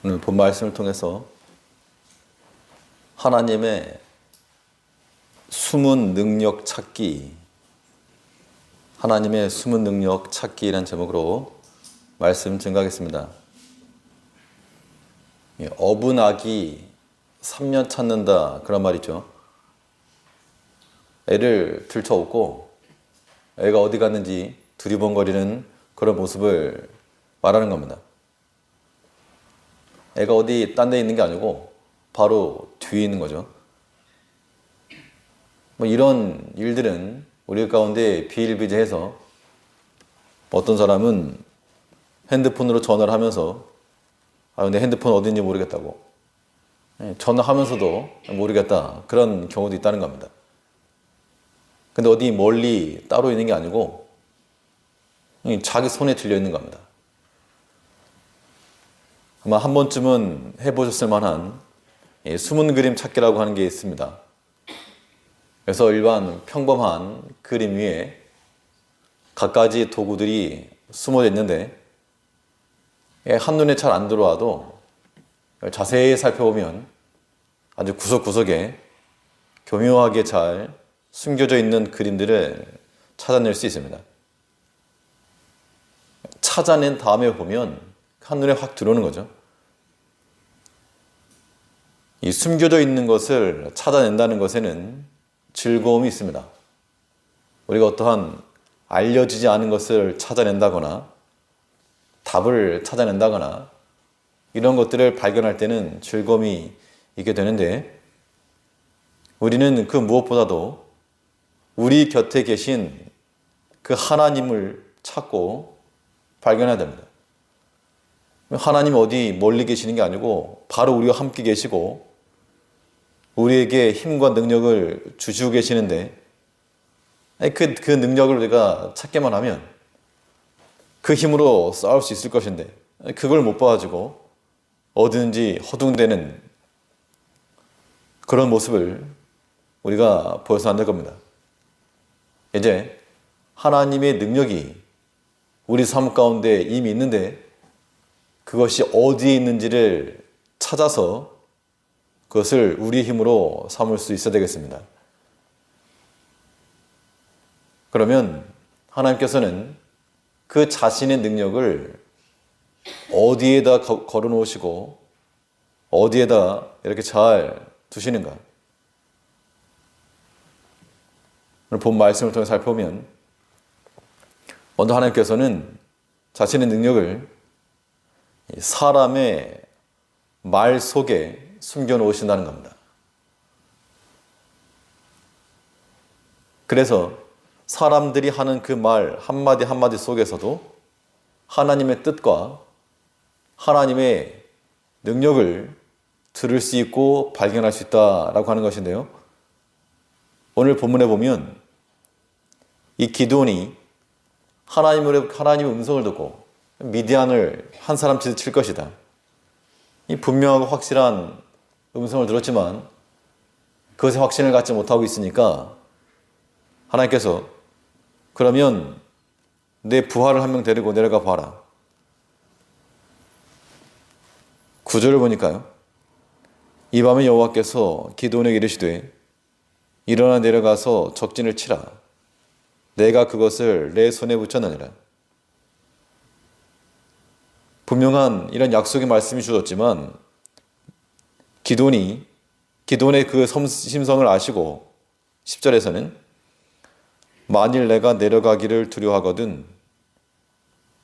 오늘 본 말씀을 통해서 하나님의 숨은 능력 찾기, 하나님의 숨은 능력 찾기라는 제목으로 말씀 증가하겠습니다. 어분아기 3년 찾는다, 그런 말이죠. 애를 들쳐업고 애가 어디 갔는지 두리번거리는 그런 모습을 말하는 겁니다. 애가 어디 딴 데 있는 게 아니고 바로 뒤에 있는 거죠. 이런 일들은 우리 가운데 비일비재해서 어떤 사람은 핸드폰으로 전화를 하면서 내 핸드폰 어딘지 모르겠다고, 전화하면서도 모르겠다, 그런 경우도 있다는 겁니다. 근데 어디 멀리 따로 있는 게 아니고 자기 손에 들려 있는 겁니다. 아마 한 번쯤은 해보셨을 만한 숨은 그림 찾기라고 하는 게 있습니다. 그래서 일반 평범한 그림 위에 갖가지 도구들이 숨어져 있는데 한눈에 잘 안 들어와도 자세히 살펴보면 아주 구석구석에 교묘하게 잘 숨겨져 있는 그림들을 찾아낼 수 있습니다. 찾아낸 다음에 보면 한눈에 확 들어오는 거죠. 이 숨겨져 있는 것을 찾아낸다는 것에는 즐거움이 있습니다. 우리가 어떠한 알려지지 않은 것을 찾아낸다거나 답을 찾아낸다거나 이런 것들을 발견할 때는 즐거움이 있게 되는데, 우리는 그 무엇보다도 우리 곁에 계신 그 하나님을 찾고 발견해야 됩니다. 하나님이 어디 멀리 계시는 게 아니고 바로 우리와 함께 계시고 우리에게 힘과 능력을 주시고 계시는데, 그 능력을 우리가 찾기만 하면 그 힘으로 싸울 수 있을 것인데 그걸 못 봐가지고 어디든지 허둥대는 그런 모습을 우리가 보여서 안 될 겁니다. 이제 하나님의 능력이 우리 삶 가운데 이미 있는데 그것이 어디에 있는지를 찾아서 그것을 우리의 힘으로 삼을 수 있어야 되겠습니다. 그러면 하나님께서는 그 자신의 능력을 어디에다 걸어 놓으시고 어디에다 이렇게 잘 두시는가? 오늘 본 말씀을 통해 살펴보면 먼저 하나님께서는 자신의 능력을 사람의 말 속에 숨겨 놓으신다는 겁니다. 그래서 사람들이 하는 그 말 한마디 한마디 속에서도 하나님의 뜻과 하나님의 능력을 들을 수 있고 발견할 수 있다라고 하는 것인데요. 오늘 본문에 보면 이 기드온이 하나님의 음성을 듣고 미디안을 한 사람치듯 칠 것이다, 이 분명하고 확실한 음성을 들었지만 그것에 확신을 갖지 못하고 있으니까 하나님께서 그러면 내 부하를 한 명 데리고 내려가 봐라. 9절을 보니까요, 이 밤에 여호와께서 기드온에게 이르시되 일어나 내려가서 적진을 치라. 내가 그것을 내 손에 붙였느니라. 분명한 이런 약속의 말씀이 주어졌지만 기드온의 그 심성을 아시고 10절에서는 만일 내가 내려가기를 두려워하거든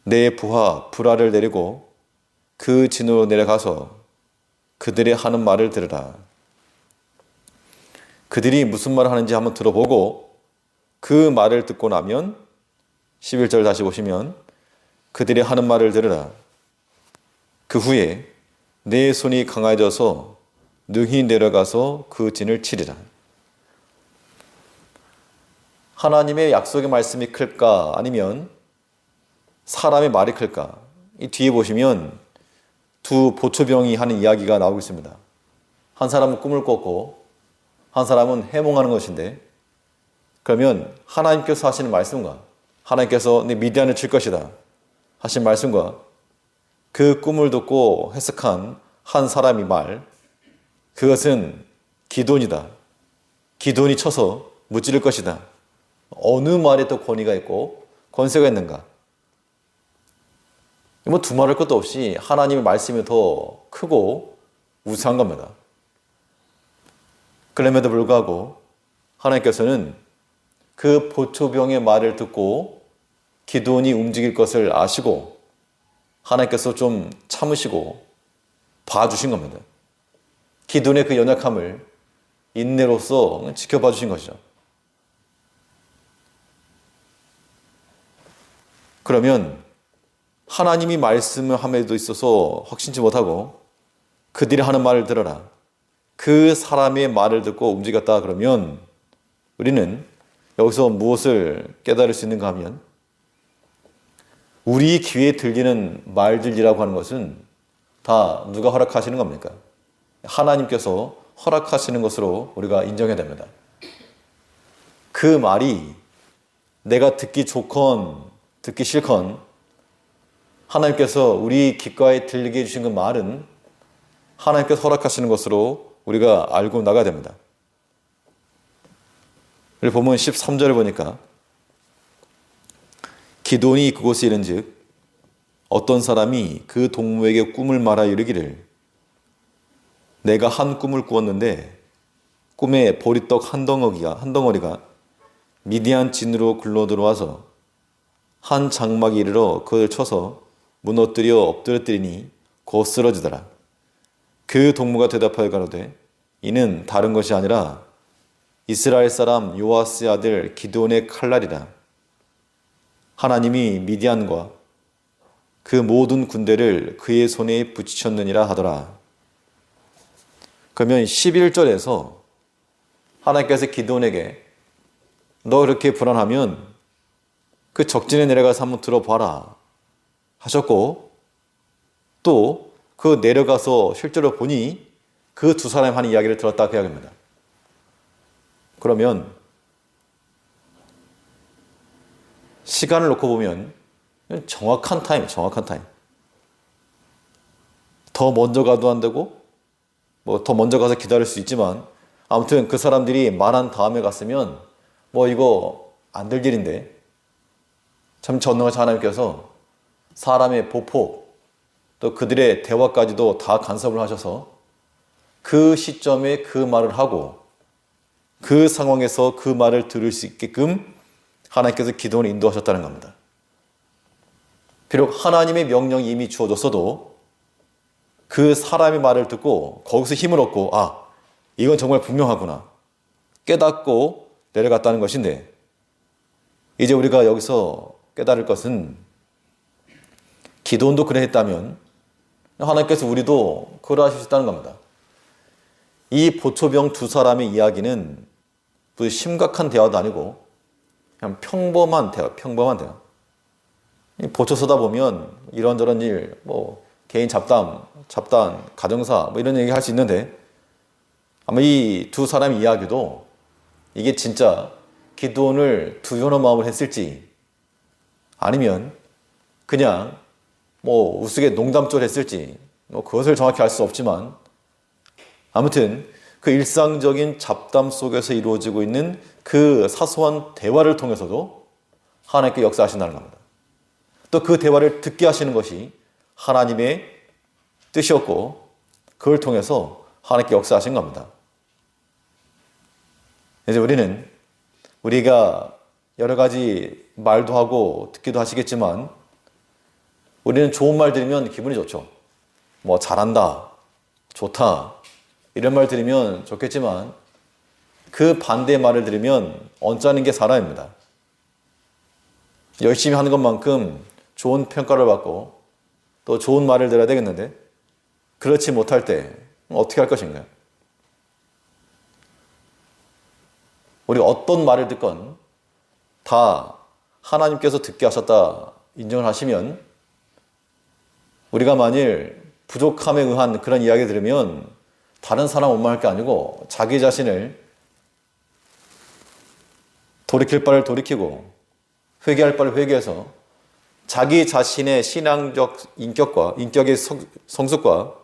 내 부하 불화를 내리고 그 진으로 내려가서 그들이 하는 말을 들으라. 그들이 무슨 말을 하는지 한번 들어보고 그 말을 듣고 나면 11절 다시 보시면 그들이 하는 말을 들으라. 그 후에 내 손이 강해져서 능히 내려가서 그 진을 치리라. 하나님의 약속의 말씀이 클까 아니면 사람의 말이 클까? 이 뒤에 보시면 두 보초병이 하는 이야기가 나오고 있습니다. 한 사람은 꿈을 꿨고 한 사람은 해몽하는 것인데, 그러면 하나님께서 하시는 말씀과 하나님께서 네 미디안을 칠 것이다 하신 말씀과 그 꿈을 듣고 해석한 한 사람이 말, 그것은 기드온이다. 기드온이 쳐서 무찌를 것이다. 어느 말에 또 권위가 있고 권세가 있는가? 뭐 두말할 것도 없이 하나님의 말씀이 더 크고 우수한 겁니다. 그럼에도 불구하고 하나님께서는 그 보초병의 말을 듣고 기드온이 움직일 것을 아시고 하나님께서 좀 참으시고 봐주신 겁니다. 기드온의 그 연약함을 인내로서 지켜봐 주신 것이죠. 그러면 하나님이 말씀을 함에도 있어서 확신치 못하고 그들이 하는 말을 들어라. 그 사람의 말을 듣고 움직였다 그러면 우리는 여기서 무엇을 깨달을 수 있는가 하면 우리 귀에 들리는 말들이라고 하는 것은 다 누가 허락하시는 겁니까? 하나님께서 허락하시는 것으로 우리가 인정해야 됩니다. 그 말이 내가 듣기 좋건 듣기 싫건 하나님께서 우리 귓가에 들리게 해주신 그 말은 하나님께서 허락하시는 것으로 우리가 알고 나가야 됩니다. 우리 보면 13절을 보니까 기드온이 그곳에 이른즉 어떤 사람이 그 동무에게 꿈을 말하 이르기를 내가 한 꿈을 꾸었는데 꿈에 보리떡 한 덩어리가 미디안 진으로 굴러 들어와서 한 장막에 이르러 그를 쳐서 무너뜨려 엎드려뜨리니 곧 쓰러지더라. 그 동무가 대답하여 가로되 이는 다른 것이 아니라 이스라엘 사람 요아스의 아들 기드온의 칼날이라. 하나님이 미디안과 그 모든 군대를 그의 손에 붙이셨느니라 하더라. 그러면 11절에서 하나님께서 기드온에게 너 그렇게 불안하면 그 적진에 내려가서 한번 들어봐라 하셨고 또 그 내려가서 실제로 보니 그 두 사람이 하는 이야기를 들었다 그 이야기입니다. 그러면 시간을 놓고 보면 정확한 타임. 더 먼저 가도 안 되고 뭐 더 먼저 가서 기다릴 수 있지만 아무튼 그 사람들이 말한 다음에 갔으면 뭐 이거 안 될 일인데 참 전능하신 하나님께서 사람의 보폭 또 그들의 대화까지도 다 간섭을 하셔서 그 시점에 그 말을 하고 그 상황에서 그 말을 들을 수 있게끔 하나님께서 기드온을 인도하셨다는 겁니다. 비록 하나님의 명령이 이미 주어졌어도 그 사람의 말을 듣고 거기서 힘을 얻고 이건 정말 분명하구나 깨닫고 내려갔다는 것인데 이제 우리가 여기서 깨달을 것은 기드온도 그래 했다면 하나님께서 우리도 그러하실 수 있다는 겁니다. 이 보초병 두 사람의 이야기는 심각한 대화도 아니고 그냥 평범한 대화. 보초 서다 보면 이런저런 일, 뭐 개인 잡담, 가정사 뭐 이런 얘기 할 수 있는데 아마 이 두 사람의 이야기도 이게 진짜 기드온을 두려워하는 마음을 했을지 아니면 그냥 뭐 우스개 농담조를 했을지 뭐 그것을 정확히 알 수 없지만 아무튼 그 일상적인 잡담 속에서 이루어지고 있는 그 사소한 대화를 통해서도 하나님께 역사하신다는 겁니다. 또 그 대화를 듣게 하시는 것이 하나님의 뜻이었고 그걸 통해서 하나님께 역사하신 겁니다. 이제 우리가 여러 가지 말도 하고 듣기도 하시겠지만 우리는 좋은 말 들으면 기분이 좋죠. 뭐 잘한다, 좋다 이런 말 들으면 좋겠지만 그 반대의 말을 들으면 언짢은 게 사람입니다. 열심히 하는 것만큼 좋은 평가를 받고 또 좋은 말을 들어야 되겠는데 그렇지 못할 때 어떻게 할 것인가요? 우리 어떤 말을 듣건 다 하나님께서 듣게 하셨다 인정을 하시면 우리가 만일 부족함에 의한 그런 이야기 들으면 다른 사람 원망할 게 아니고 자기 자신을 돌이킬 바를 돌이키고 회개할 바를 회개해서 자기 자신의 신앙적 인격의 성숙과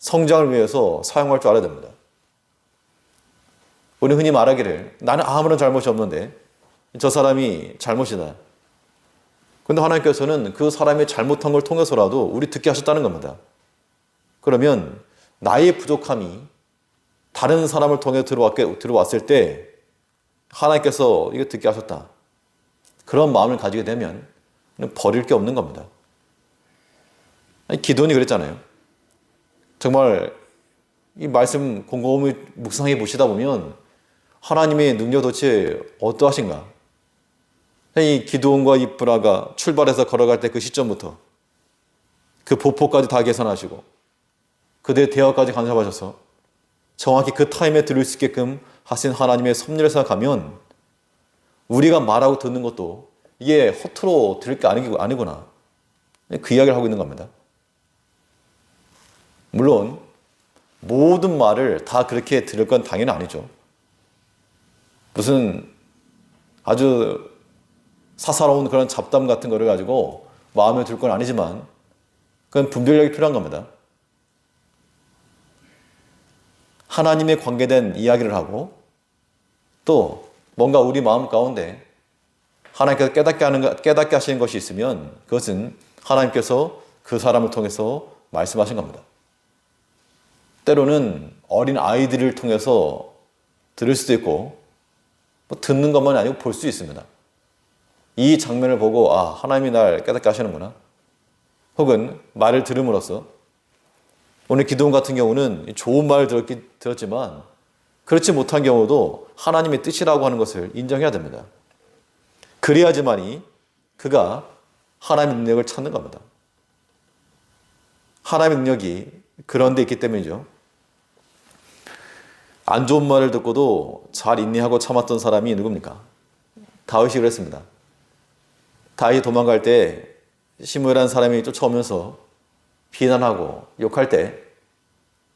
성장을 위해서 사용할 줄 알아야 됩니다. 우리 흔히 말하기를 나는 아무런 잘못이 없는데 저 사람이 잘못이다. 그런데 하나님께서는 그 사람이 잘못한 걸 통해서라도 우리 듣게 하셨다는 겁니다. 그러면 나의 부족함이 다른 사람을 통해 들어왔을 때 하나님께서 이거 듣게 하셨다. 그런 마음을 가지게 되면 버릴 게 없는 겁니다. 아니, 기도원이 그랬잖아요. 정말 이 말씀 곰곰이 묵상해 보시다 보면 하나님의 능력 도대체 어떠하신가? 이 기드온과 이 브라가 출발해서 걸어갈 때 그 시점부터 그 보포까지 다 계산하시고 그들의 대화까지 간섭하셔서 정확히 그 타임에 들을 수 있게끔 하신 하나님의 섭리를 생각하면 우리가 말하고 듣는 것도 이게 허투루 들을 게 아니구나. 그 이야기를 하고 있는 겁니다. 물론 모든 말을 다 그렇게 들을 건 당연히 아니죠. 무슨 아주 사사로운 그런 잡담 같은 거를 가지고 마음에 들 건 아니지만 그건 분별력이 필요한 겁니다. 하나님에 관계된 이야기를 하고 또 뭔가 우리 마음 가운데 하나님께서 깨닫게 하시는 것이 있으면 그것은 하나님께서 그 사람을 통해서 말씀하신 겁니다. 때로는 어린 아이들을 통해서 들을 수도 있고 듣는 것만이 아니고 볼 수 있습니다. 이 장면을 보고 하나님이 날 깨닫게 하시는구나. 혹은 말을 들음으로써 오늘 기도원 같은 경우는 좋은 말을 들었지만 그렇지 못한 경우도 하나님의 뜻이라고 하는 것을 인정해야 됩니다. 그래야지만이 그가 하나님의 능력을 찾는 겁니다. 하나님의 능력이 그런 데 있기 때문이죠. 안 좋은 말을 듣고도 잘 인내하고 참았던 사람이 누굽니까? 다윗이 그랬습니다. 다윗이 도망갈 때 시므야라는 사람이 쫓아오면서 비난하고 욕할 때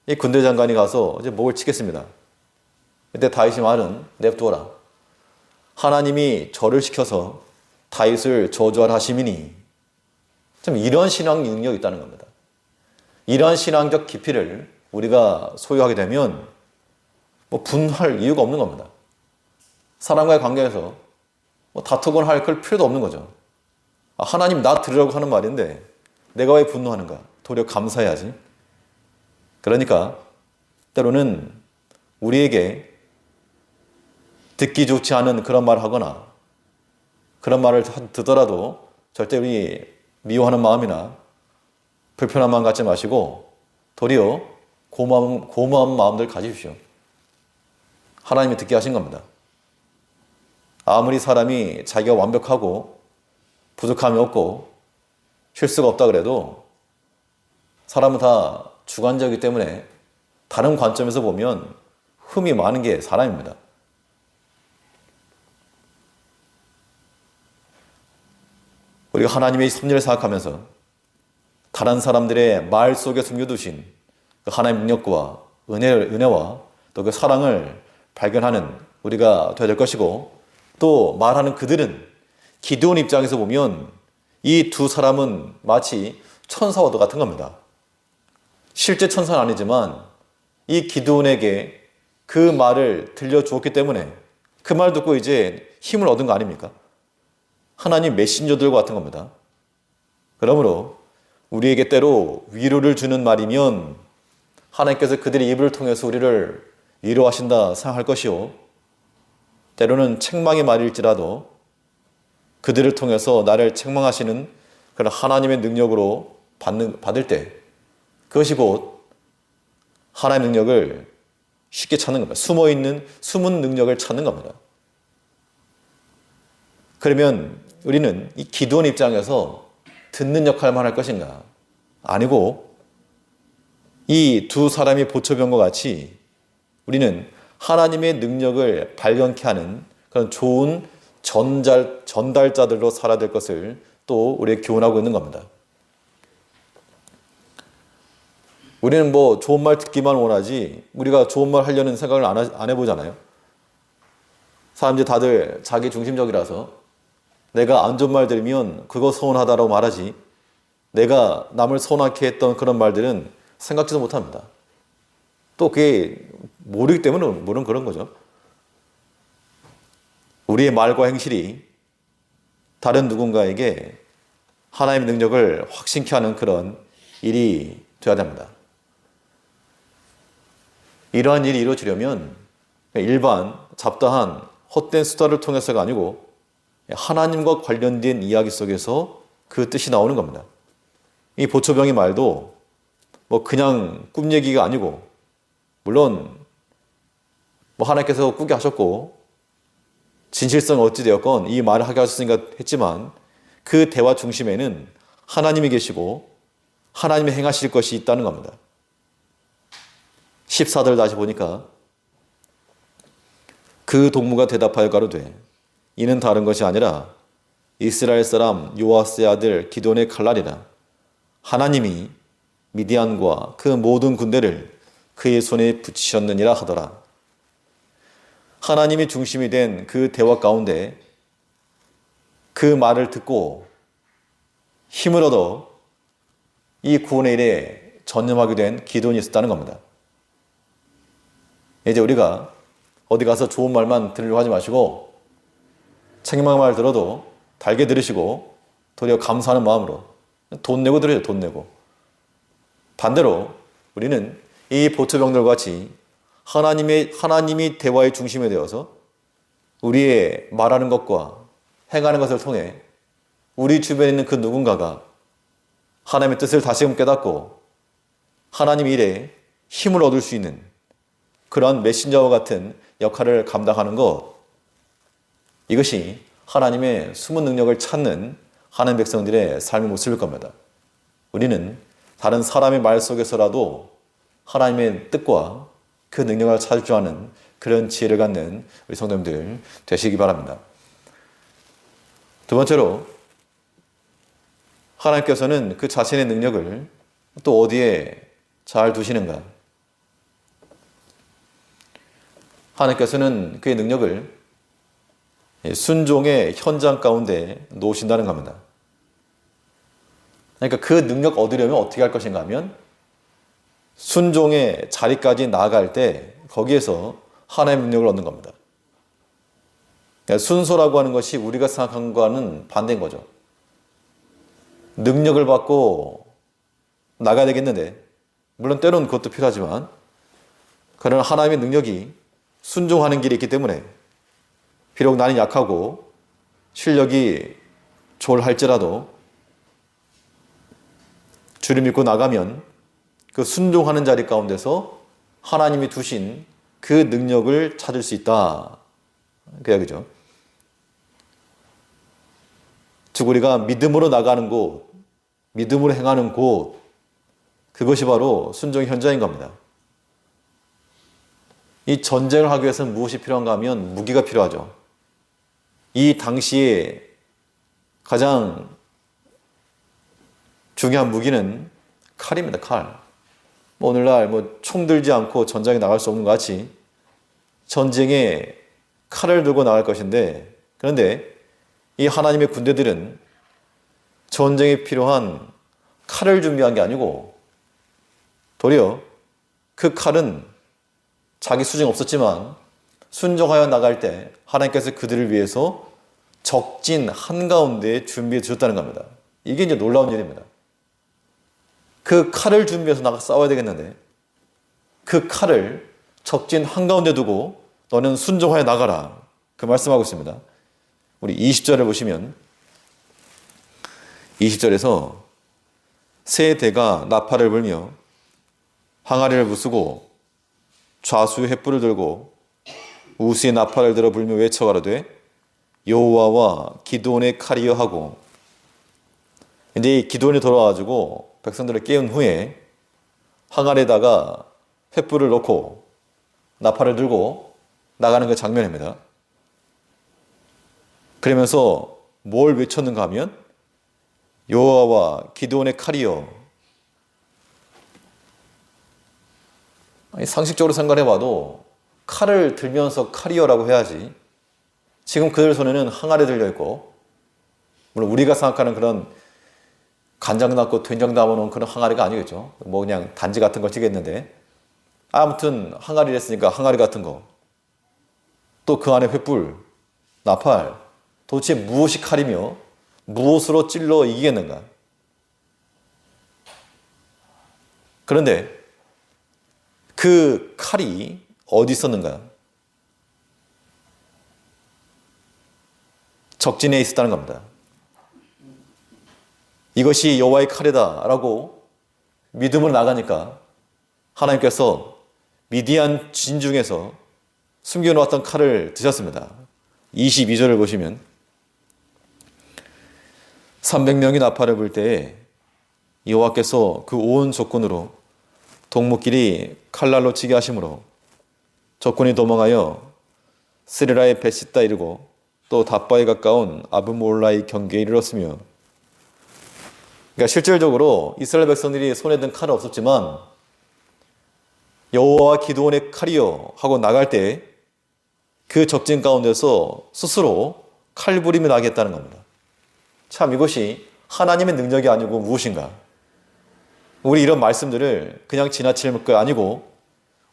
이 군대 장관이 가서 이제 목을 치겠습니다. 그때 다윗이 말은 냅두어라. 하나님이 저를 시켜서 다윗을 저주하라 하심이니. 참 이런 신앙 능력이 있다는 겁니다. 이러한 신앙적 깊이를 우리가 소유하게 되면 분할 이유가 없는 겁니다. 사람과의 관계에서 다투거나 할 필요도 없는 거죠. 하나님 나 들으라고 하는 말인데 내가 왜 분노하는가? 도리어 감사해야지. 그러니까 때로는 우리에게 듣기 좋지 않은 그런 말을 하거나 그런 말을 듣더라도 절대 우리 미워하는 마음이나 불편한 마음 갖지 마시고 도리어 고마운 마음들 가지십시오. 하나님이 듣게 하신 겁니다. 아무리 사람이 자기가 완벽하고 부족함이 없고 실수가 없다 그래도 사람은 다 주관적이기 때문에 다른 관점에서 보면 흠이 많은 게 사람입니다. 우리가 하나님의 섭리를 생각하면서 다른 사람들의 말 속에 숨겨두신 그 하나님의 능력과 은혜와 또 그 사랑을 발견하는 우리가 되어야 될 것이고 또 말하는 그들은 기드온 입장에서 보면 이 두 사람은 마치 천사와 같은 겁니다. 실제 천사는 아니지만 이 기드온에게 그 말을 들려주었기 때문에 그 말 듣고 이제 힘을 얻은 거 아닙니까? 하나님 메신저들과 같은 겁니다. 그러므로 우리에게 때로 위로를 주는 말이면 하나님께서 그들의 입을 통해서 우리를 위로하신다 생각할 것이요. 때로는 책망의 말일지라도 그들을 통해서 나를 책망하시는 그런 하나님의 능력으로 받을 때 그것이 곧 하나님의 능력을 쉽게 찾는 겁니다. 숨은 능력을 찾는 겁니다. 그러면 우리는 이 기드온 입장에서 듣는 역할만 할 것인가? 아니고 이 두 사람이 보초병과 같이 우리는 하나님의 능력을 발견케 하는 그런 좋은 전달자들로 살아야 될 것을 또 우리에게 교훈하고 있는 겁니다. 우리는 좋은 말 듣기만 원하지 우리가 좋은 말 하려는 생각을 안 해보잖아요. 사람들이 다들 자기 중심적이라서 내가 안 좋은 말 들으면 그거 서운하다라고 말하지 내가 남을 서운하게 했던 그런 말들은 생각지도 못합니다. 또 그게 모르기 때문에 모르는 그런 거죠. 우리의 말과 행실이 다른 누군가에게 하나님의 능력을 확신케 하는 그런 일이 되어야 됩니다. 이러한 일이 이루어지려면 일반 잡다한 헛된 수다를 통해서가 아니고 하나님과 관련된 이야기 속에서 그 뜻이 나오는 겁니다. 이 보초병의 말도 뭐 그냥 꿈 얘기가 아니고, 물론 뭐 하나님께서 꾸게 하셨고 진실성 어찌 되었건 이 말을 하게 하셨으니까 했지만, 그 대화 중심에는 하나님이 계시고 하나님이 행하실 것이 있다는 겁니다. 14절 다시 보니까 그 동무가 대답하여 가로되 이는 다른 것이 아니라 이스라엘 사람 요아스의 아들 기돈의 칼날이라. 하나님이 미디안과 그 모든 군대를 그의 손에 붙이셨느니라 하더라. 하나님이 중심이 된 그 대화 가운데 그 말을 듣고 힘을 얻어 이 구원의 일에 전념하게 된 기돈이 있었다는 겁니다. 이제 우리가 어디 가서 좋은 말만 들으려고 하지 마시고 책임만 말 들어도 달게 들으시고 도리어 감사하는 마음으로 돈 내고 들어요. 돈 내고. 반대로 우리는 이 보초병들과 같이 하나님이 대화의 중심에 되어서 우리의 말하는 것과 행하는 것을 통해 우리 주변에 있는 그 누군가가 하나님의 뜻을 다시금 깨닫고 하나님의 일에 힘을 얻을 수 있는 그러한 메신저와 같은 역할을 감당하는 것, 이것이 하나님의 숨은 능력을 찾는 하나님 백성들의 삶의 모습일 겁니다. 우리는 다른 사람의 말 속에서라도 하나님의 뜻과 그 능력을 찾을 줄 아는 그런 지혜를 갖는 우리 성도님들 되시기 바랍니다. 두 번째로, 하나님께서는 그 자신의 능력을 또 어디에 잘 두시는가? 하나님께서는 그의 능력을 순종의 현장 가운데 놓으신다는 겁니다. 그러니까 그 능력 얻으려면 어떻게 할 것인가 하면 순종의 자리까지 나아갈 때 거기에서 하나님의 능력을 얻는 겁니다. 그러니까 순서라고 하는 것이 우리가 생각한 것과는 반대인 거죠. 능력을 받고 나가야 되겠는데, 물론 때로는 그것도 필요하지만, 그러나 하나님의 능력이 순종하는 길이 있기 때문에 비록 나는 약하고 실력이 졸할지라도 주를 믿고 나가면 그 순종하는 자리 가운데서 하나님이 두신 그 능력을 찾을 수 있다. 그 이야기죠. 즉 우리가 믿음으로 나가는 곳, 믿음으로 행하는 곳, 그것이 바로 순종의 현장인 겁니다. 이 전쟁을 하기 위해서는 무엇이 필요한가 하면 무기가 필요하죠. 이 당시에 가장 중요한 무기는 칼입니다. 칼. 오늘날 총 들지 않고 전장에 나갈 수 없는 것 같이 전쟁에 칼을 들고 나갈 것인데, 그런데 이 하나님의 군대들은 전쟁에 필요한 칼을 준비한 게 아니고 도리어 그 칼은 자기 수준이 없었지만 순종하여 나갈 때 하나님께서 그들을 위해서 적진 한가운데 준비해 주셨다는 겁니다. 이게 이제 놀라운 일입니다. 그 칼을 준비해서 나가 싸워야 되겠는데 그 칼을 적진 한가운데 두고 너는 순종하여 나가라. 그 말씀하고 있습니다. 우리 20절을 보시면 20절에서 세 대가 나팔을 불며 항아리를 부수고 좌수의 횃불을 들고 우수의 나팔을 들어 불며 외쳐 가로되 여호와와 기드온의 칼이여 하고, 이제 이 기드온이 돌아와가지고 백성들을 깨운 후에 항아리에다가 횃불을 놓고 나팔을 들고 나가는 그 장면입니다. 그러면서 뭘 외쳤는가 하면 여호와와 기드온의 칼이여. 상식적으로 생각해봐도 칼을 들면서 칼이여라고 해야지, 지금 그들 손에는 항아리 들려있고, 물론 우리가 생각하는 그런 간장 넣고 된장 담아놓은 그런 항아리가 아니겠죠. 그냥 단지 같은 걸 찌겠는데, 아무튼 항아리를 했으니까 항아리 같은 거. 또 그 안에 횃불, 나팔. 도대체 무엇이 칼이며 무엇으로 찔러 이기겠는가? 그런데 그 칼이 어디 있었는가? 적진에 있었다는 겁니다. 이것이 여호와의 칼이다라고 믿음으로 나가니까 하나님께서 미디안 진중에서 숨겨놓았던 칼을 드셨습니다. 22절을 보시면 300명이 나팔을 불 때에 여호와께서 그 온 적군으로 동무끼리 칼날로 치게 하심으로 적군이 도망하여 스리라의 베시다 이르고 또 답바에 가까운 아브몰라의 경계에 이르렀으며, 그러니까 실질적으로 이스라엘 백성들이 손에 든 칼은 없었지만 여호와와 기드온의 칼이여 하고 나갈 때 그 적진 가운데서 스스로 칼부림이 나겠다는 겁니다. 참 이것이 하나님의 능력이 아니고 무엇인가? 우리 이런 말씀들을 그냥 지나칠 것 아니고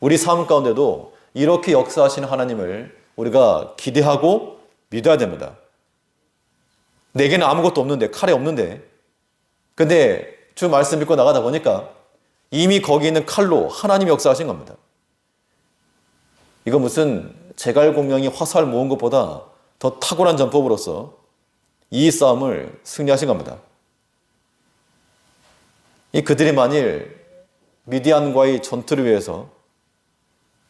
우리 삶 가운데도 이렇게 역사하시는 하나님을 우리가 기대하고 믿어야 됩니다. 내게는 아무것도 없는데, 칼이 없는데, 근데 주 말씀 믿고 나가다 보니까 이미 거기 있는 칼로 하나님이 역사하신 겁니다. 이거 무슨 제갈공명이 화살 모은 것보다 더 탁월한 전법으로서 이 싸움을 승리하신 겁니다. 그들이 만일 미디안과의 전투를 위해서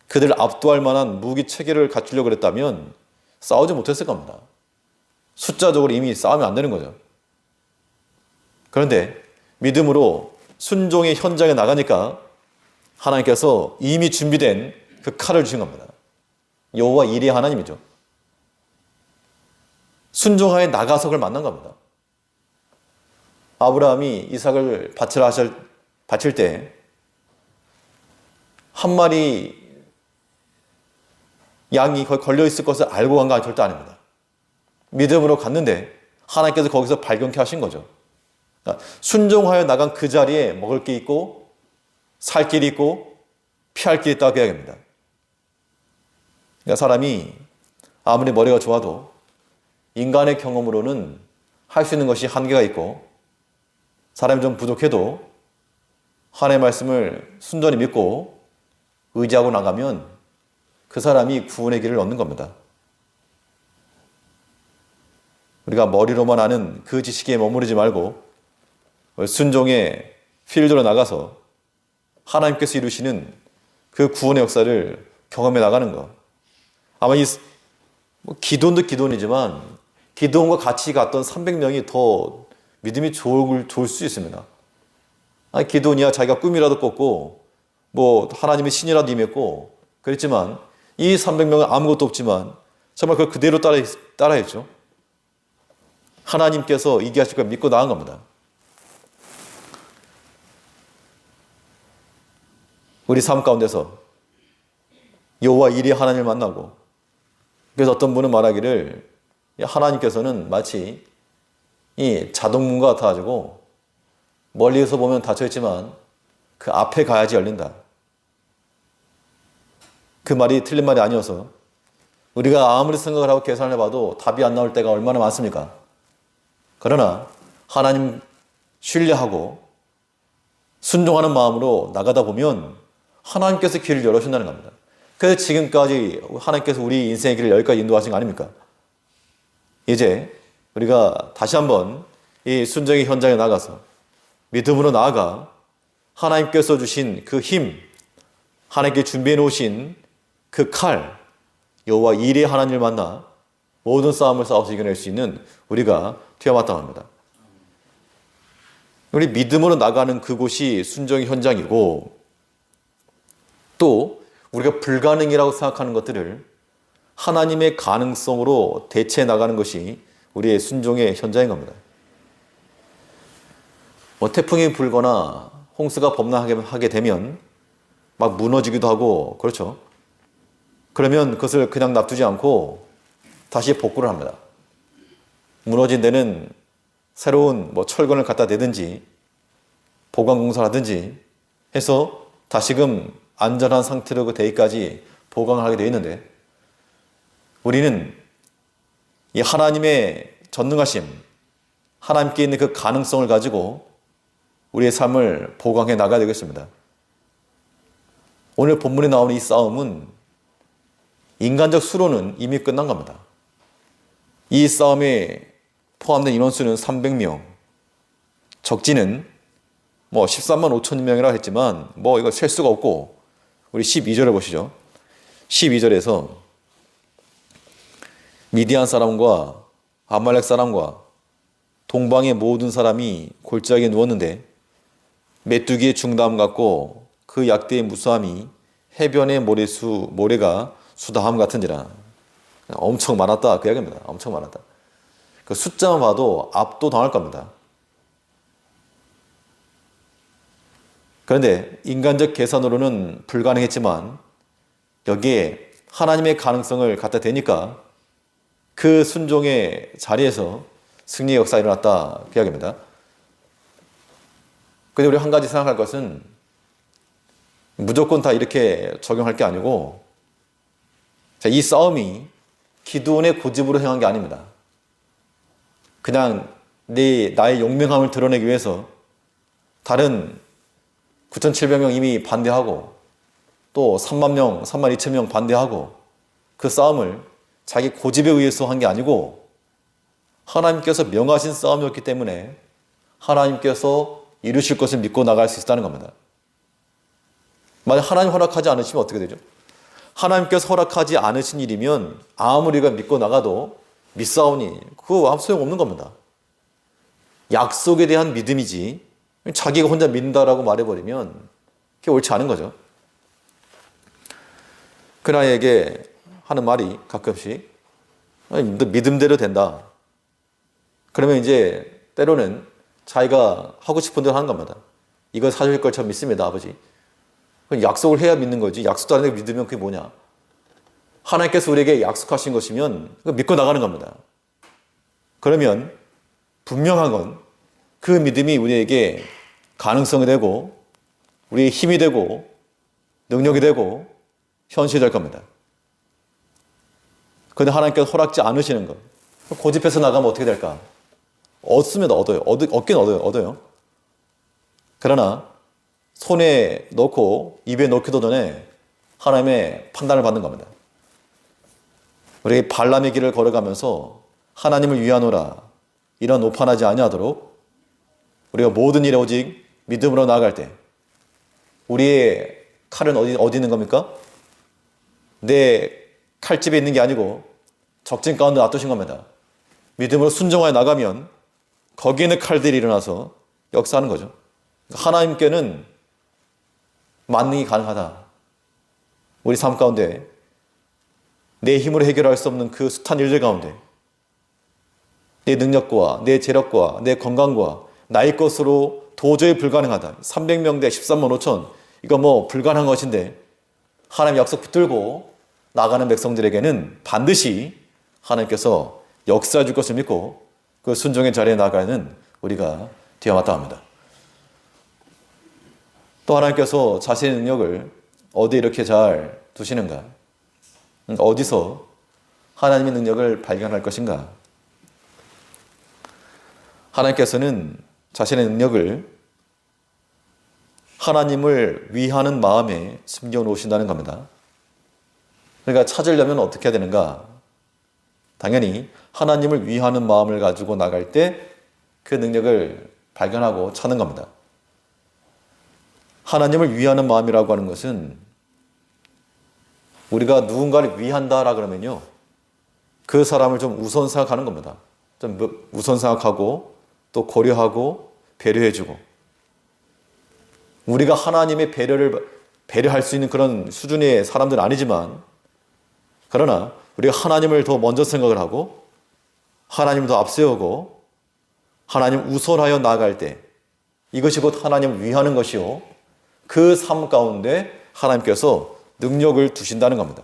그들을 압도할 만한 무기 체계를 갖추려고 했다면 싸우지 못했을 겁니다. 숫자적으로 이미 싸우면 안 되는 거죠. 그런데 믿음으로 순종의 현장에 나가니까 하나님께서 이미 준비된 그 칼을 주신 겁니다. 여호와 이레 하나님이죠. 순종하에 나가서 그걸 만난 겁니다. 아브라함이 이삭을 바칠 때 한 마리 양이 거기 걸려있을 것을 알고 간 거 절대 아닙니다. 믿음으로 갔는데 하나님께서 거기서 발견케 하신 거죠. 그러니까 순종하여 나간 그 자리에 먹을 게 있고 살 길이 있고 피할 길이 있다고 해야 됩니다. 그러니까 사람이 아무리 머리가 좋아도 인간의 경험으로는 할 수 있는 것이 한계가 있고 사람이 좀 부족해도 하나님의 말씀을 순전히 믿고 의지하고 나가면 그 사람이 구원의 길을 얻는 겁니다. 우리가 머리로만 아는 그 지식에 머무르지 말고 순종의 필드로 나가서 하나님께서 이루시는 그 구원의 역사를 경험해 나가는 것. 아마 기도원도 기도원이지만 기도원과 같이 갔던 300명이 더 믿음이 좋을 수 있습니다. 아니, 기도원이야 자기가 꿈이라도 꿨고 하나님의 신이라도 임했고 그랬지만 이 300명은 아무것도 없지만 정말 그걸 그대로 따라했죠. 하나님께서 이기하실 걸 믿고 나간 겁니다. 우리 삶 가운데서 여호와 이레 하나님을 만나고, 그래서 어떤 분은 말하기를 하나님께서는 마치 이 자동문 같아가지고 멀리서 보면 닫혀있지만 그 앞에 가야지 열린다. 그 말이 틀린 말이 아니어서 우리가 아무리 생각을 하고 계산을 해봐도 답이 안 나올 때가 얼마나 많습니까? 그러나 하나님 신뢰하고 순종하는 마음으로 나가다 보면 하나님께서 길을 열어주신다는 겁니다. 그래서 지금까지 하나님께서 우리 인생의 길을 여기까지 인도하신 거 아닙니까? 이제 우리가 다시 한번 이 순종의 현장에 나가서 믿음으로 나아가 하나님께서 주신 그 힘, 하나님께 준비해 놓으신 그 칼, 여호와 이레 하나님을 만나 모든 싸움을 싸워서 이겨낼 수 있는 우리가 되어 마땅합니다. 우리 믿음으로 나가는 그곳이 순종의 현장이고, 또 우리가 불가능이라고 생각하는 것들을 하나님의 가능성으로 대체해 나가는 것이 우리의 순종의 현장인 겁니다. 태풍이 불거나 홍수가 범람하게 되면 막 무너지기도 하고 그렇죠. 그러면 그것을 그냥 놔두지 않고 다시 복구를 합니다. 무너진 데는 새로운 철근을 갖다 대든지 보강공사를 하든지 해서 다시금 안전한 상태로 그 대의까지 보강을 하게 되어 있는데, 우리는 이 하나님의 전능하심, 하나님께 있는 그 가능성을 가지고 우리의 삶을 보강해 나가야 되겠습니다. 오늘 본문에 나오는 이 싸움은 인간적 수로는 이미 끝난 겁니다. 이 싸움에 포함된 인원수는 300명, 적진은 13만 5천 명이라 했지만 이거 셀 수가 없고, 우리 12절을 보시죠. 12절에서 미디안 사람과 아말렉 사람과 동방의 모든 사람이 골짜기에 누웠는데 메뚜기의 중담 같고 그 약대의 무수함이 해변의 모래가 수다함 같은지라. 엄청 많았다, 그 이야기입니다. 엄청 많았다. 그 숫자만 봐도 압도당할 겁니다. 그런데 인간적 계산으로는 불가능했지만 여기에 하나님의 가능성을 갖다 대니까 그 순종의 자리에서 승리의 역사가 일어났다, 그 이야기입니다. 그런데 우리 한 가지 생각할 것은 무조건 다 이렇게 적용할 게 아니고, 이 싸움이 기드온의 고집으로 행한 게 아닙니다. 그냥 나의 용맹함을 드러내기 위해서 다른 9,700명 이미 반대하고 또 3만 명, 3만 2천 명 반대하고 그 싸움을 자기 고집에 의해서 한 게 아니고 하나님께서 명하신 싸움이었기 때문에 하나님께서 이루실 것을 믿고 나갈 수 있다는 겁니다. 만약 하나님 허락하지 않으시면 어떻게 되죠? 하나님께서 허락하지 않으신 일이면 아무리 우리가 믿고 나가도 믿사오니 그거 아무 소용없는 겁니다. 약속에 대한 믿음이지 자기가 혼자 믿는다라고 말해버리면 그게 옳지 않은 거죠. 그나에게 하는 말이 가끔씩 너 믿음대로 된다. 그러면 이제 때로는 자기가 하고 싶은 대로 하는 겁니다. 이거 사실 걸 전 믿습니다, 아버지. 약속을 해야 믿는 거지. 약속도 안 하고 믿으면 그게 뭐냐. 하나님께서 우리에게 약속하신 것이면 믿고 나가는 겁니다. 그러면 분명한 건 그 믿음이 우리에게 가능성이 되고 우리의 힘이 되고 능력이 되고 현실이 될 겁니다. 그런데 하나님께서 허락지 않으시는 것, 고집해서 나가면 어떻게 될까? 얻으면 얻어요. 얻긴 얻어요. 그러나 손에 넣고 입에 넣기도 전에 하나님의 판단을 받는 겁니다. 우리 발람의 길을 걸어가면서 하나님을 위하노라 이런 오판하지 아니하도록 우리가 모든 일에 오직 믿음으로 나아갈 때 우리의 칼은 어디 있는 겁니까? 내 칼집에 있는 게 아니고 적진 가운데 놔두신 겁니다. 믿음으로 순종하여 나가면 거기에 있는 칼들이 일어나서 역사하는 거죠. 하나님께는 만능이 가능하다. 우리 삶 가운데 내 힘으로 해결할 수 없는 그 숱한 일들 가운데 내 능력과 내 재력과 내 건강과 나의 것으로 도저히 불가능하다. 300명 대 13만 5천 이거 불가능한 것인데 하나님 약속 붙들고 나가는 백성들에게는 반드시 하나님께서 역사해 줄 것을 믿고 그 순종의 자리에 나가는 우리가 되어 마땅합니다. 또 하나님께서 자신의 능력을 어디 이렇게 잘 두시는가? 어디서 하나님의 능력을 발견할 것인가? 하나님께서는 자신의 능력을 하나님을 위하는 마음에 숨겨놓으신다는 겁니다. 그러니까 찾으려면 어떻게 해야 되는가? 당연히 하나님을 위하는 마음을 가지고 나갈 때 그 능력을 발견하고 찾는 겁니다. 하나님을 위하는 마음이라고 하는 것은 우리가 누군가를 위한다라 그러면요, 그 사람을 좀 우선 생각하는 겁니다. 좀 우선 생각하고 또 고려하고 배려해주고, 우리가 하나님의 배려할 수 있는 그런 수준의 사람들은 아니지만, 그러나 우리가 하나님을 더 먼저 생각을 하고 하나님을 더 앞세우고 하나님 우선하여 나아갈 때 이것이 곧 하나님을 위하는 것이요, 그 삶 가운데 하나님께서 능력을 두신다는 겁니다.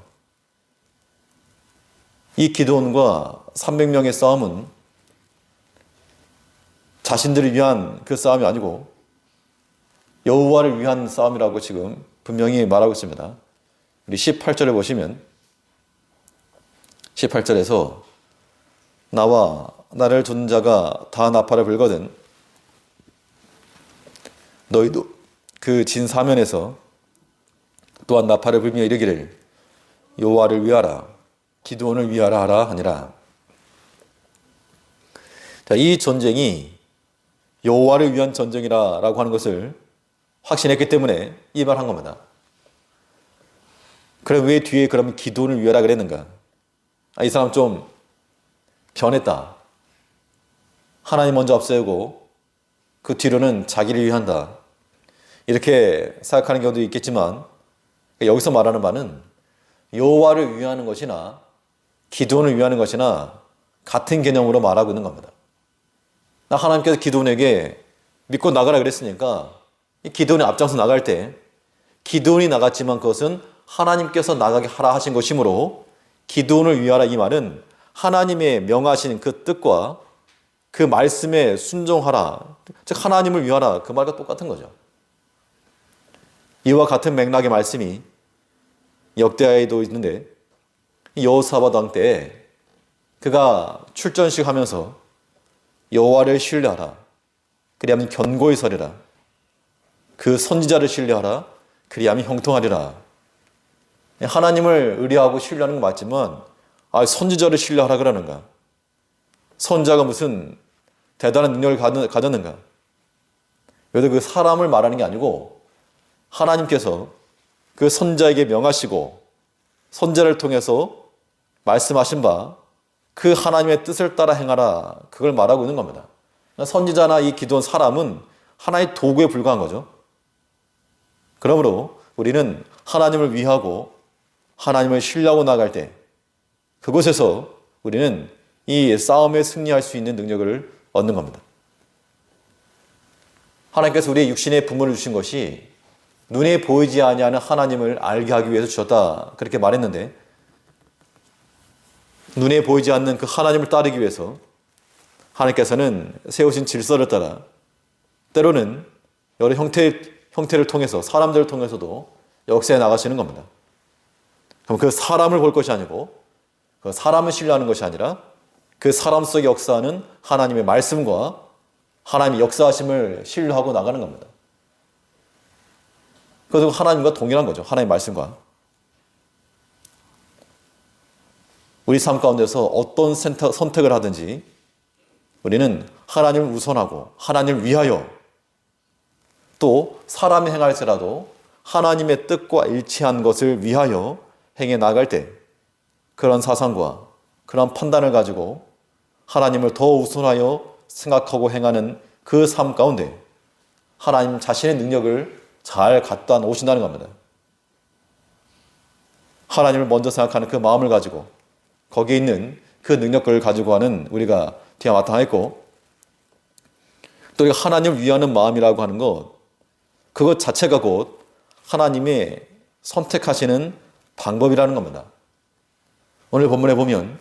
이 기드온과 300명의 싸움은 자신들을 위한 그 싸움이 아니고 여호와를 위한 싸움이라고 지금 분명히 말하고 있습니다. 우리 18절에 보시면 18절에서 나와 나를 둔 자가 다 나팔을 불거든 너희도 그 진 사면에서 또한 나팔을 불며 이르기를 여호와를 위하라 기드온을 위하라 하라 하니라. 자, 이 전쟁이 여호와를 위한 전쟁이라고 하는 것을 확신했기 때문에 이 말한 겁니다. 그럼 왜 뒤에 그러면 기드온을 위하라 그랬는가? 이 사람 좀 변했다. 하나님 먼저 앞세우고 그 뒤로는 자기를 위한다. 이렇게 생각하는 경우도 있겠지만 여기서 말하는 바는 여호와를 위하는 것이나 기드온을 위하는 것이나 같은 개념으로 말하고 있는 겁니다. 하나님께서 기드온에게 믿고 나가라 그랬으니까 이 기드온이 앞장서 나갈 때 기드온이 나갔지만 그것은 하나님께서 나가게 하라 하신 것이므로 기드온을 위하라 이 말은 하나님의 명하신 그 뜻과 그 말씀에 순종하라, 즉 하나님을 위하라 그 말과 똑같은 거죠. 이와 같은 맥락의 말씀이 역대하에도 있는데 여호사밧 왕 때 그가 출전식 하면서 여호와를 신뢰하라 그리하면 견고히 서리라 그 선지자를 신뢰하라 그리하면 형통하리라. 하나님을 의뢰하고 신뢰하는 건 맞지만 선지자를 신뢰하라 그러는가? 선지자가 무슨 대단한 능력을 가졌는가? 왜도 그 사람을 말하는 게 아니고 하나님께서 그 선지자에게 명하시고 선지자를 통해서 말씀하신 바 그 하나님의 뜻을 따라 행하라 그걸 말하고 있는 겁니다. 선지자나 이 기도원 사람은 하나의 도구에 불과한 거죠. 그러므로 우리는 하나님을 위하고 하나님을 신뢰하고 나갈 때 그곳에서 우리는 이 싸움에 승리할 수 있는 능력을 얻는 겁니다. 하나님께서 우리의 육신의 부모를 주신 것이 눈에 보이지 아니하는 하나님을 알게 하기 위해서 주셨다 그렇게 말했는데 눈에 보이지 않는 그 하나님을 따르기 위해서 하나님께서는 세우신 질서를 따라 때로는 여러 형태를 통해서 사람들을 통해서도 역사에 나가시는 겁니다. 그럼 그 사람을 볼 것이 아니고 그 사람을 신뢰하는 것이 아니라 그 사람 속에 역사하는 하나님의 말씀과 하나님의 역사하심을 신뢰하고 나가는 겁니다. 그래서 하나님과 동일한 거죠. 하나님의 말씀과. 우리 삶 가운데서 어떤 선택을 하든지 우리는 하나님을 우선하고 하나님을 위하여 또 사람이 행할지라도 하나님의 뜻과 일치한 것을 위하여 행해 나갈 때 그런 사상과 그런 판단을 가지고 하나님을 더 우선하여 생각하고 행하는 그 삶 가운데 하나님 자신의 능력을 잘 갖다 놓으신다는 겁니다. 하나님을 먼저 생각하는 그 마음을 가지고 거기에 있는 그 능력을 가지고 하는 우리가 뒤에 나타나있고 또 우리가 하나님을 위하는 마음이라고 하는 것 그것 자체가 곧 하나님의 선택하시는 방법이라는 겁니다. 오늘 본문에 보면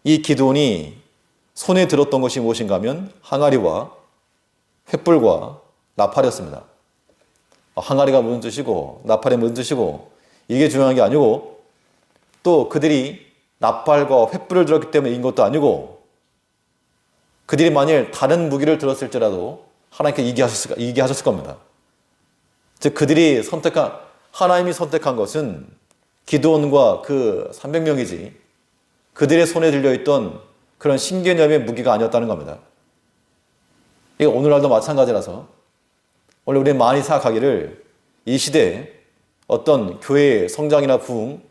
이 기드온이 손에 들었던 것이 무엇인가 하면 항아리와 횃불과 나팔이었습니다. 항아리가 무슨 뜻이고 나팔이 무슨 뜻이고 이게 중요한 게 아니고 또 그들이 나팔과 횃불을 들었기 때문에 이긴 것도 아니고 그들이 만일 다른 무기를 들었을지라도 하나님께 이기하셨을 겁니다. 즉 그들이 하나님이 선택한 것은 기드온과 그 300명이지 그들의 손에 들려있던 그런 신개념의 무기가 아니었다는 겁니다. 이게 오늘날도 마찬가지라서 원래 우리는 많이 생각하기를 이 시대에 어떤 교회의 성장이나 부흥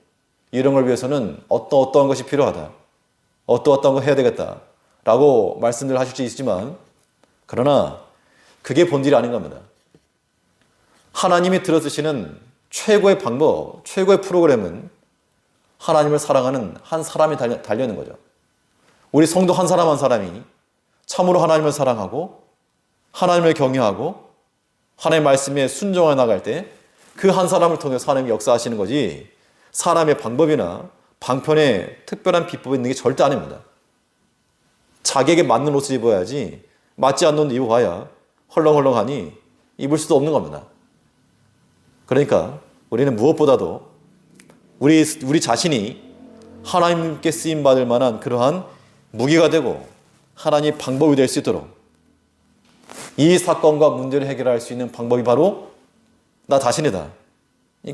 이런 걸 위해서는 어떠한 것이 필요하다. 어떠한 거 해야 되겠다. 라고 말씀들 하실 수 있지만 그러나 그게 본질이 아닌 겁니다. 하나님이 들어주시는 최고의 방법, 최고의 프로그램은 하나님을 사랑하는 한 사람이 달려있는 거죠. 우리 성도 한 사람 한 사람이 참으로 하나님을 사랑하고 하나님을 경외하고 하나님의 말씀에 순종해 나갈 때 그 한 사람을 통해서 하나님이 역사하시는 거지 사람의 방법이나 방편에 특별한 비법이 있는 게 절대 아닙니다. 자기에게 맞는 옷을 입어야지 맞지 않는 옷 입어봐야 헐렁헐렁하니 입을 수도 없는 겁니다. 그러니까 우리는 무엇보다도 우리 자신이 하나님께 쓰임 받을 만한 그러한 무기가 되고 하나님의 방법이 될 수 있도록 이 사건과 문제를 해결할 수 있는 방법이 바로 나 자신이다.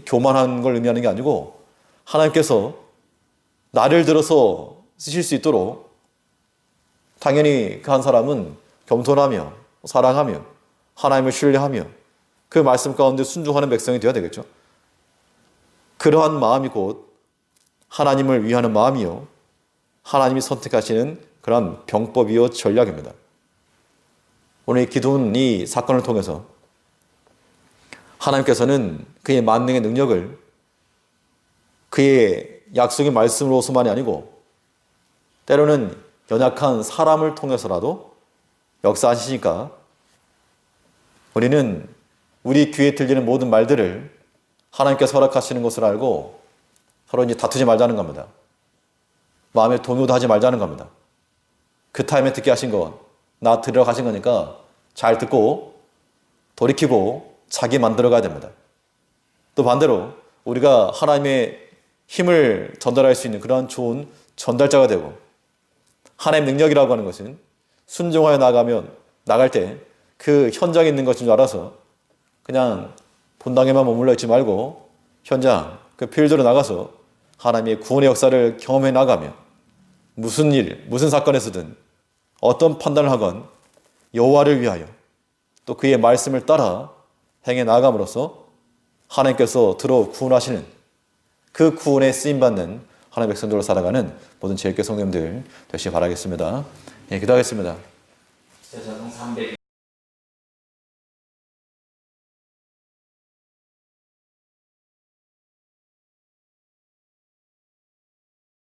교만한 걸 의미하는 게 아니고 하나님께서 나를 들어서 쓰실 수 있도록 당연히 그 한 사람은 겸손하며 사랑하며 하나님을 신뢰하며 그 말씀 가운데 순종하는 백성이 되어야 되겠죠. 그러한 마음이 곧 하나님을 위하는 마음이요 하나님이 선택하시는 그런 병법이요 전략입니다. 오늘 기도는 이 사건을 통해서 하나님께서는 그의 만능의 능력을 그의 약속의 말씀으로서만이 아니고 때로는 연약한 사람을 통해서라도 역사하시니까 우리는 우리 귀에 들리는 모든 말들을 하나님께서 허락하시는 것을 알고 서로 이제 다투지 말자는 겁니다. 마음에 동요도 하지 말자는 겁니다. 그 타임에 듣게 하신 것, 나 들으러 가신 거니까 잘 듣고 돌이키고 자기 만들어 가야 됩니다. 또 반대로 우리가 하나님의 힘을 전달할 수 있는 그러한 좋은 전달자가 되고 하나님의 능력이라고 하는 것은 순종하여 나갈 때 그 현장에 있는 것인 줄 알아서 그냥 본당에만 머물러 있지 말고 현장, 그 필드로 나가서 하나님의 구원의 역사를 경험해 나가며 무슨 일, 무슨 사건에서든 어떤 판단을 하건 여호와를 위하여 또 그의 말씀을 따라 행해 나감으로써 하나님께서 들어 구원하시는 그 구원에 쓰임받는 하나님의 백성들로 살아가는 모든 제일교회 성도님들 되시기 바라겠습니다. 예, 기도하겠습니다.